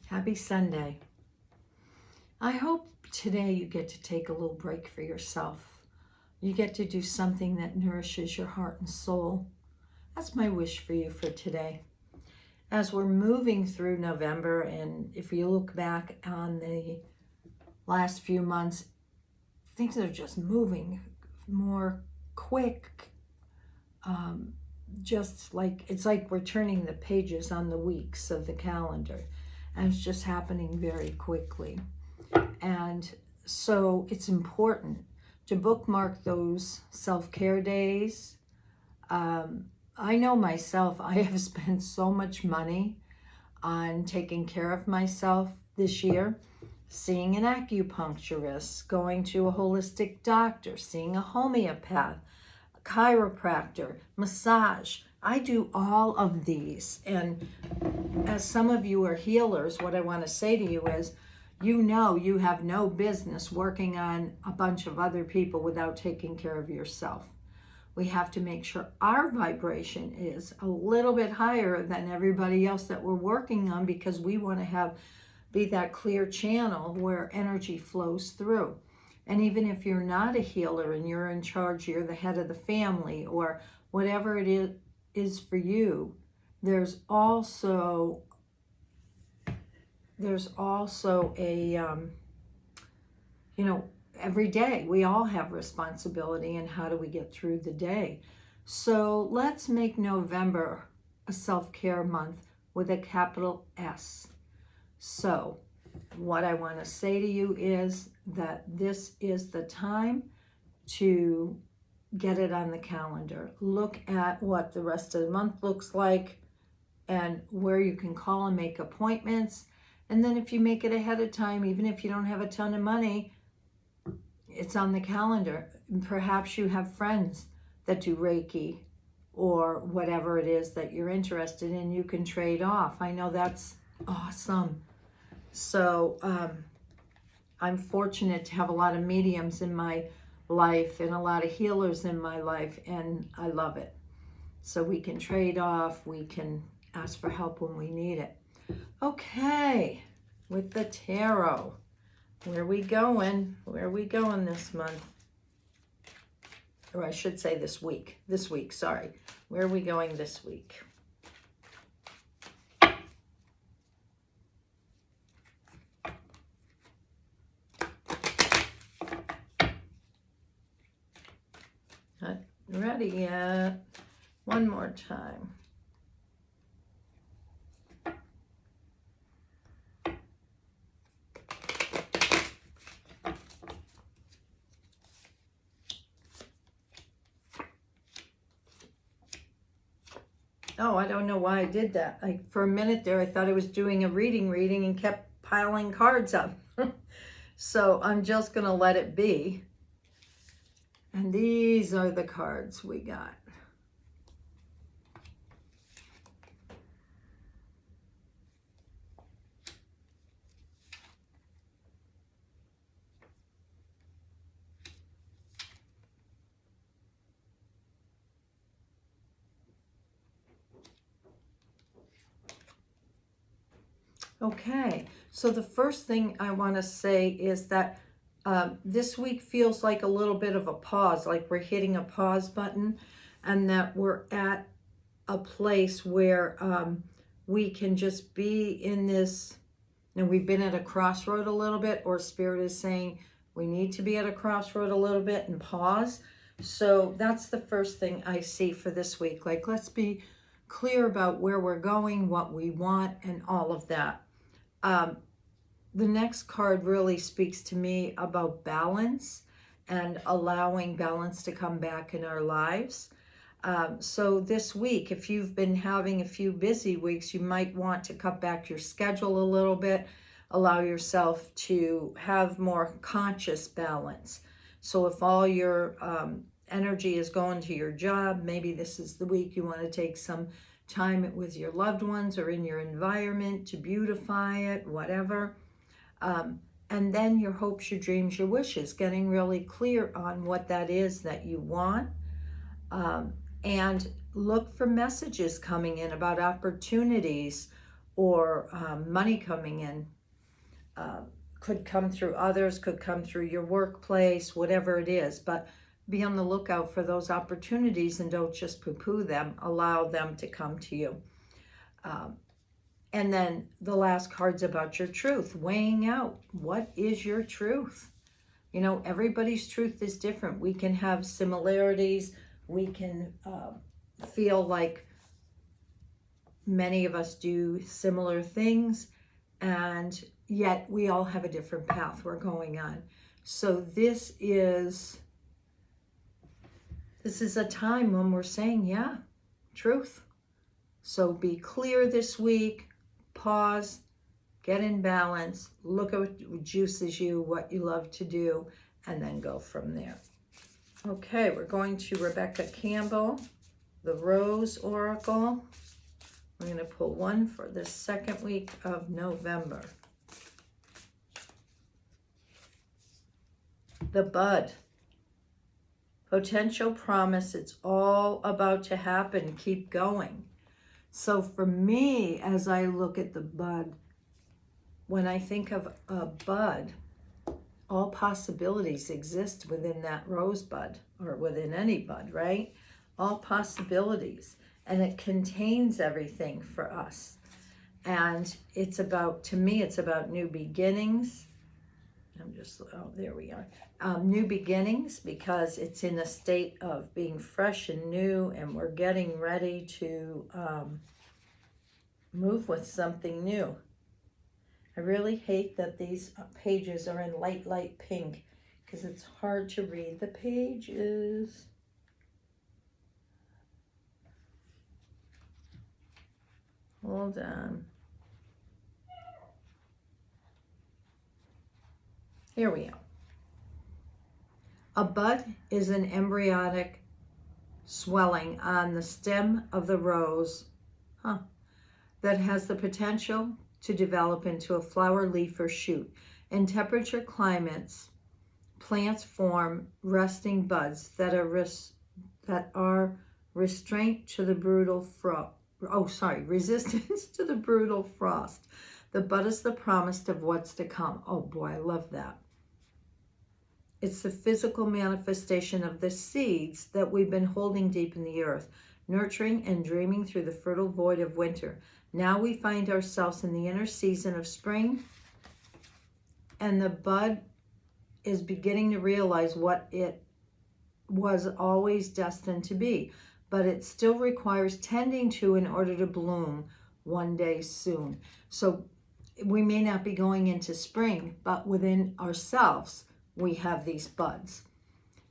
Happy Sunday. I hope today you get to take a little break for yourself. You get to do something that nourishes your heart and soul. That's my wish for you for today. As we're moving through November, and if you look back on the last few months, things are just moving more quick. Just like it's like we're turning the pages on the weeks of the calendar, and it's just happening very quickly. And so it's important to bookmark those self-care days. I know myself, I have spent so much money on taking care of myself this year, seeing an acupuncturist, going to a holistic doctor, seeing a homeopath, a chiropractor, massage. I do all of these. And as some of you are healers, what I want to say to you is, you know you have no business working on a bunch of other people without taking care of yourself. We have to make sure our vibration is a little bit higher than everybody else that we're working on, because we want to be that clear channel where energy flows through. And even if you're not a healer and you're in charge, you're the head of the family or whatever it is for you, there's also a, every day we all have responsibility, and how do we get through the day? So let's make November a self-care month with a capital S. So what I want to say to you is that this is the time to get it on the calendar. Look at what the rest of the month looks like and where you can call and make appointments. And then if you make it ahead of time, even if you don't have a ton of money, it's on the calendar. Perhaps you have friends that do Reiki or whatever it is that you're interested in. You can trade off. I know that's awesome. So I'm fortunate to have a lot of mediums in my life and a lot of healers in my life, and I love it. So we can trade off. We can ask for help when we need it. Okay, with the tarot, where are we going? Where are we going this month? Or I should say this week. Sorry. Where are we going this week? Not ready yet. One more time. Oh, I don't know why I did that. For a minute there, I thought I was doing a reading and kept piling cards up. So I'm just going to let it be. And these are the cards we got. Okay, so the first thing I want to say is that this week feels like a little bit of a pause, like we're hitting a pause button, and that we're at a place where we can just be in this, and we've been at a crossroad a little bit, or Spirit is saying we need to be at a crossroad a little bit and pause. So that's the first thing I see for this week. Like, let's be clear about where we're going, what we want, and all of that. The next card really speaks to me about balance and allowing balance to come back in our lives. So this week, if you've been having a few busy weeks, you might want to cut back your schedule a little bit, allow yourself to have more conscious balance. So if all your energy is going to your job, maybe this is the week you want to take some time with your loved ones or in your environment to beautify it, whatever. And then your hopes, your dreams, your wishes, getting really clear on what that is that you want. And look for messages coming in about opportunities or money coming in. Could come through others, could come through your workplace, whatever it is. But be on the lookout for those opportunities and don't just poo-poo them. Allow them to come to you. And then the last card's about your truth, weighing out what is your truth. You know, everybody's truth is different. We can have similarities. We can feel like many of us do similar things, and yet we all have a different path we're going on. So this is a time when we're saying, yeah, truth. So be clear this week. Pause, get in balance, look at what juices you, what you love to do, and then go from there. Okay, we're going to Rebecca Campbell, the Rose Oracle. We're going to pull one for the second week of November. The Bud. Potential promise, it's all about to happen. Keep going. So for me, as I look at the bud, when I think of a bud, all possibilities exist within that rosebud, or within any bud, right? All possibilities. And it contains everything for us. And it's about, to me, it's about new beginnings. There we are. New beginnings, because it's in a state of being fresh and new, and we're getting ready to move with something new. I really hate that these pages are in light pink, because it's hard to read the pages. Hold on. Here we are. A bud is an embryonic swelling on the stem of the rose that has the potential to develop into a flower, leaf, or shoot. In temperature climates, plants form resting buds that are restraint to the brutal resistance to the brutal frost. The bud is the promise of what's to come. Oh boy, I love that. It's the physical manifestation of the seeds that we've been holding deep in the earth, nurturing and dreaming through the fertile void of winter. Now we find ourselves in the inner season of spring, and the bud is beginning to realize what it was always destined to be, but it still requires tending to in order to bloom one day soon. So we may not be going into spring, but within ourselves, we have these buds.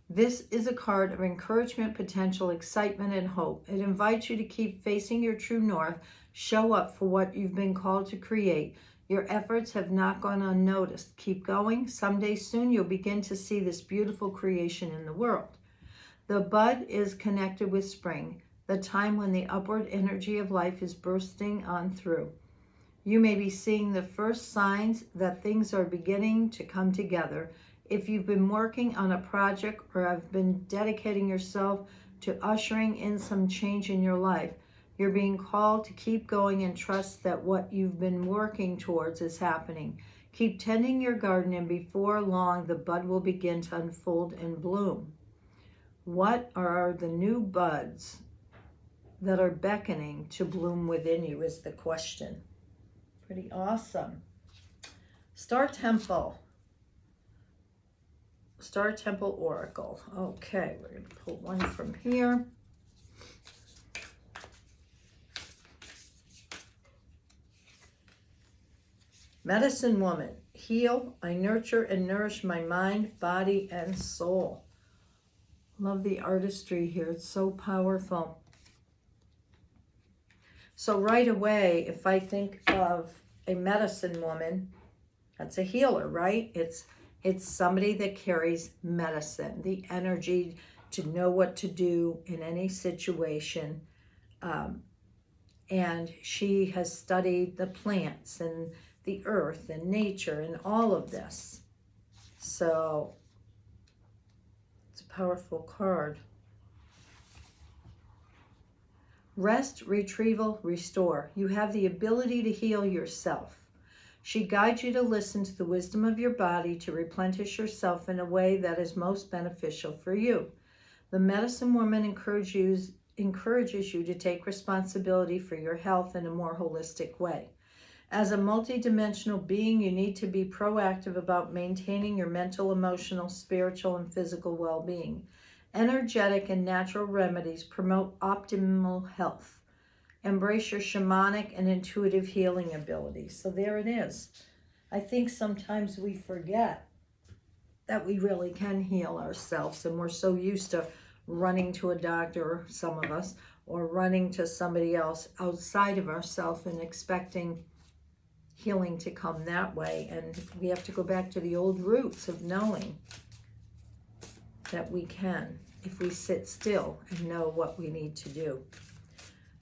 This is a card of encouragement, potential, excitement, and hope. It invites you to keep facing your true north, show up for what you've been called to create. Your efforts have not gone unnoticed. Keep going. Someday soon, you'll begin to see this beautiful creation in the world. The bud is connected with spring, the time when the upward energy of life is bursting on through. You may be seeing the first signs that things are beginning to come together. If you've been working on a project or have been dedicating yourself to ushering in some change in your life, you're being called to keep going and trust that what you've been working towards is happening. Keep tending your garden, and before long, the bud will begin to unfold and bloom. What are the new buds that are beckoning to bloom within you is the question. Pretty awesome. Star Temple Oracle. Okay, we're going to pull one from here. Medicine Woman. Heal, I nurture and nourish my mind, body, and soul. Love the artistry here. It's so powerful. So right away, if I think of a medicine woman, that's a healer, right? It's somebody that carries medicine, the energy to know what to do in any situation. And she has studied the plants and the earth and nature and all of this. So it's a powerful card. Rest, retrieval, restore. You have the ability to heal yourself. She guides you to listen to the wisdom of your body to replenish yourself in a way that is most beneficial for you. The medicine woman encourages you to take responsibility for your health in a more holistic way. As a multidimensional being, you need to be proactive about maintaining your mental, emotional, spiritual, and physical well-being. Energetic and natural remedies promote optimal health. Embrace your shamanic and intuitive healing abilities. So there it is. I think sometimes we forget that we really can heal ourselves, and we're so used to running to a doctor, some of us, or running to somebody else outside of ourselves and expecting healing to come that way. And we have to go back to the old roots of knowing that we can if we sit still and know what we need to do.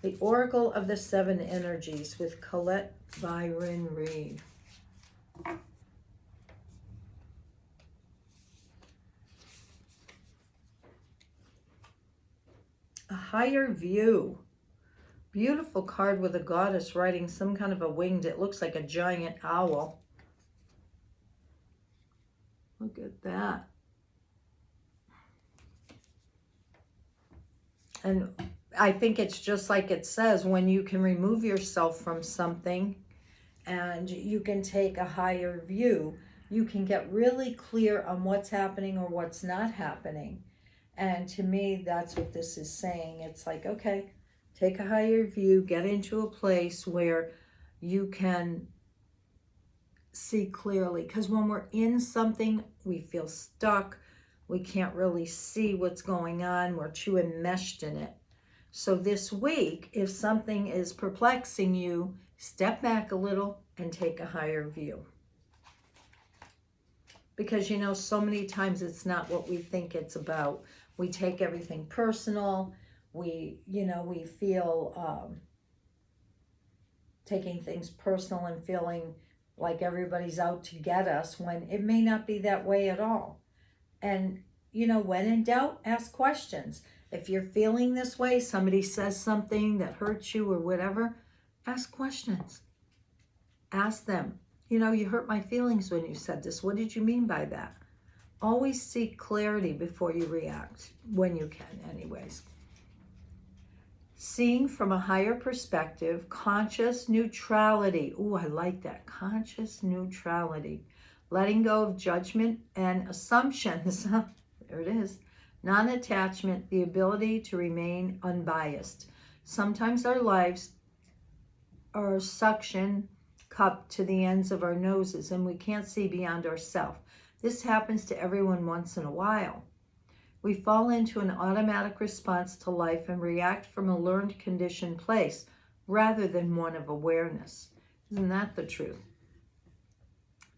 The Oracle of the Seven Energies with Colette Byron Reed. A higher view. Beautiful card with a goddess riding some kind of a winged, it looks like a giant owl. Look at that. And I think it's just like it says, when you can remove yourself from something and you can take a higher view, you can get really clear on what's happening or what's not happening. And to me, that's what this is saying. It's like, okay, take a higher view, get into a place where you can see clearly. Because when we're in something, we feel stuck. We can't really see what's going on. We're too enmeshed in it. So this week, if something is perplexing you, step back a little and take a higher view. Because, you know, so many times it's not what we think it's about. We take everything personal. We feel taking things personal and feeling like everybody's out to get us when it may not be that way at all. And, you know, when in doubt, ask questions. If you're feeling this way, somebody says something that hurts you or whatever, ask questions. Ask them, you know, you hurt my feelings when you said this. What did you mean by that? Always seek clarity before you react, when you can anyways. Seeing from a higher perspective, conscious neutrality. Ooh, I like that. Conscious neutrality. Letting go of judgment and assumptions. There it is. Non-attachment, the ability to remain unbiased. Sometimes our lives are a suction cup to the ends of our noses and we can't see beyond ourselves. This happens to everyone once in a while. We fall into an automatic response to life and react from a learned conditioned place rather than one of awareness. Isn't that the truth?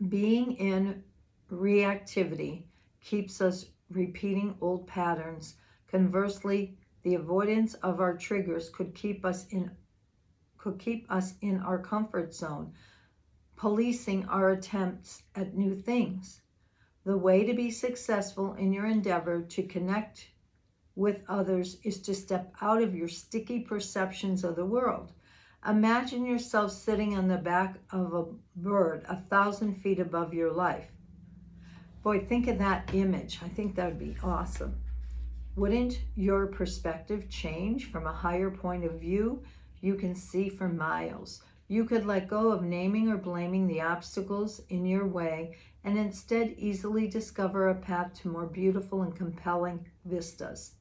Being in reactivity keeps us repeating old patterns. Conversely, the avoidance of our triggers could keep us in our comfort zone, policing our attempts at new things. The way to be successful in your endeavor to connect with others is to step out of your sticky perceptions of the world. Imagine yourself sitting on the back of a bird 1,000 feet above your life. Boy, think of that image. I think that would be awesome. Wouldn't your perspective change from a higher point of view? You can see for miles. You could let go of naming or blaming the obstacles in your way and instead easily discover a path to more beautiful and compelling vistas.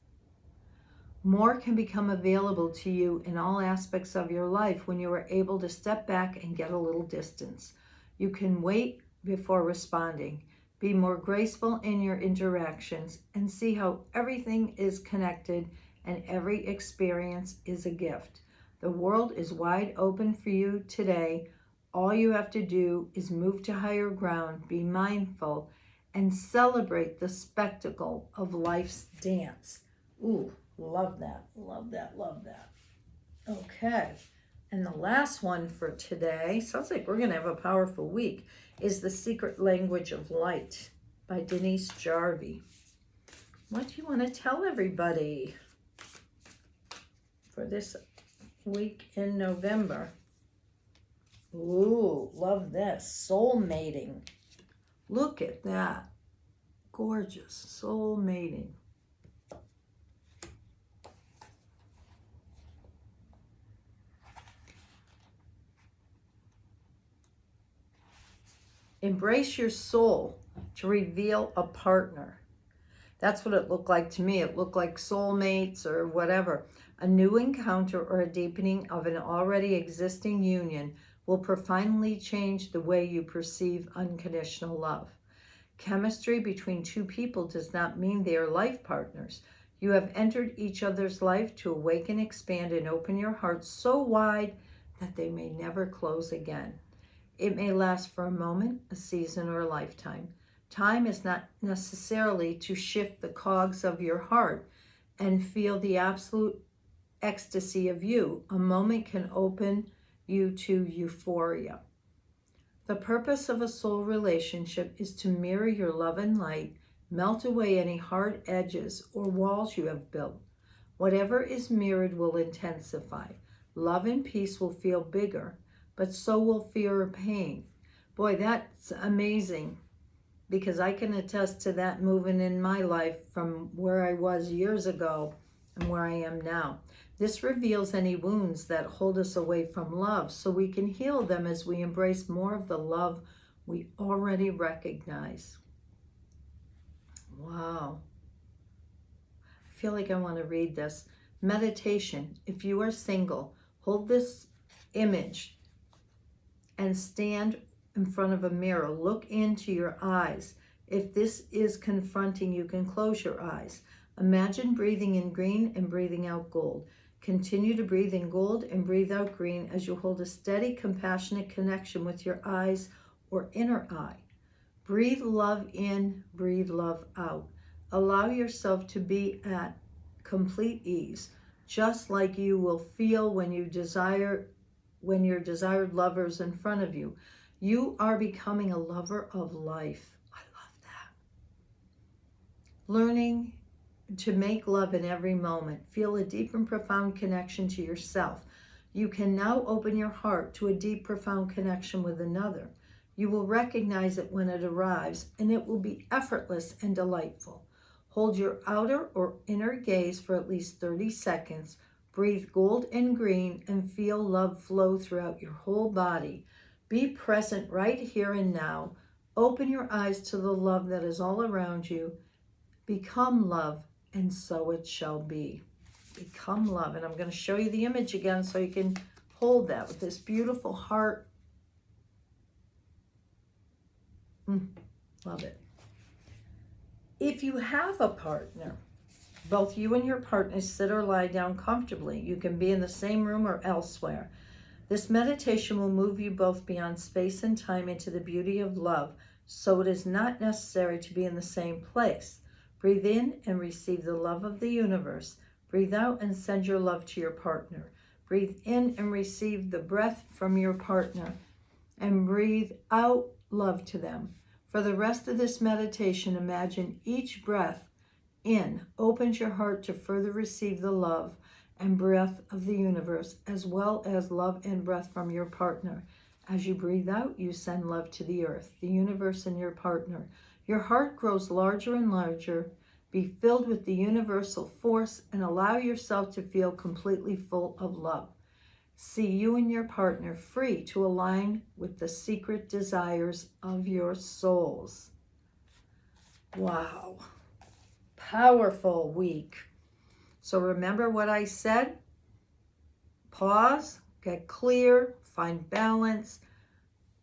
More can become available to you in all aspects of your life when you are able to step back and get a little distance. You can wait before responding, be more graceful in your interactions, and see how everything is connected and every experience is a gift. The world is wide open for you today. All you have to do is move to higher ground, be mindful, and celebrate the spectacle of life's dance. Ooh, love that, love that, love that. Okay, and the last one for today, sounds like we're going to have a powerful week, is The Secret Language of Light by Denise Jarvie. What do you want to tell everybody for this week in November. Ooh, love this. Soul mating. Look at that. Gorgeous. Soul mating. Embrace your soul to reveal a partner. That's what it looked like to me. It looked like soulmates or whatever. A new encounter or a deepening of an already existing union will profoundly change the way you perceive unconditional love. Chemistry between two people does not mean they are life partners. You have entered each other's life to awaken, expand, and open your heart so wide that they may never close again. It may last for a moment, a season, or a lifetime. Time is not necessarily to shift the cogs of your heart and feel the absolute ecstasy of you. A moment can open you to euphoria. The purpose of a soul relationship is to mirror your love and light, melt away any hard edges or walls you have built. Whatever is mirrored will intensify. Love and peace will feel bigger, but so will fear or pain. Boy, that's amazing, because I can attest to that moving in my life from where I was years ago and where I am now. This reveals any wounds that hold us away from love so we can heal them as we embrace more of the love we already recognize. Wow. I feel like I want to read this. Meditation. If you are single, hold this image and stand in front of a mirror. Look into your eyes. If this is confronting, you can close your eyes. Imagine breathing in green and breathing out gold. Continue to breathe in gold and breathe out green as you hold a steady, compassionate connection with your eyes or inner eye. Breathe love in, breathe love out. Allow yourself to be at complete ease, just like you will feel when your desired lover is in front of you. You are becoming a lover of life. I love that. Learning to make love in every moment. Feel a deep and profound connection to yourself. You can now open your heart to a deep, profound connection with another. You will recognize it when it arrives, and it will be effortless and delightful. Hold your outer or inner gaze for at least 30 seconds. Breathe gold and green and feel love flow throughout your whole body. Be present right here and now. Open your eyes to the love that is all around you. Become love, and so it shall be. Become love. And I'm going to show you the image again so you can hold that with this beautiful heart. Love it. If you have a partner, both you and your partner sit or lie down comfortably. You can be in the same room or elsewhere. This meditation will move you both beyond space and time into the beauty of love, so it is not necessary to be in the same place. Breathe in and receive the love of the universe. Breathe out and send your love to your partner. Breathe in and receive the breath from your partner. And breathe out love to them. For the rest of this meditation, imagine each breath in opens your heart to further receive the love and breath of the universe, as well as love and breath from your partner. As you breathe out, you send love to the earth, the universe, and your partner. Your heart grows larger and larger. Be filled with the universal force and allow yourself to feel completely full of love. See you and your partner free to align with the secret desires of your souls. Wow. Powerful week. So remember what I said. Pause, get clear, find balance,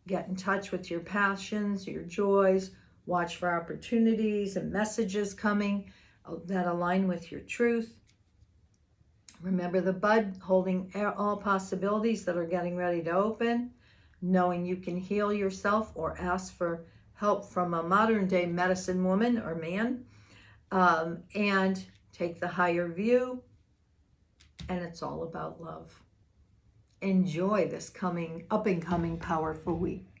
get in touch with your passions, your joys, watch for opportunities and messages coming that align with your truth. Remember the bud holding all possibilities that are getting ready to open, knowing you can heal yourself or ask for help from a modern day medicine woman or man, and take the higher view, and it's all about love. Enjoy this up and coming powerful week.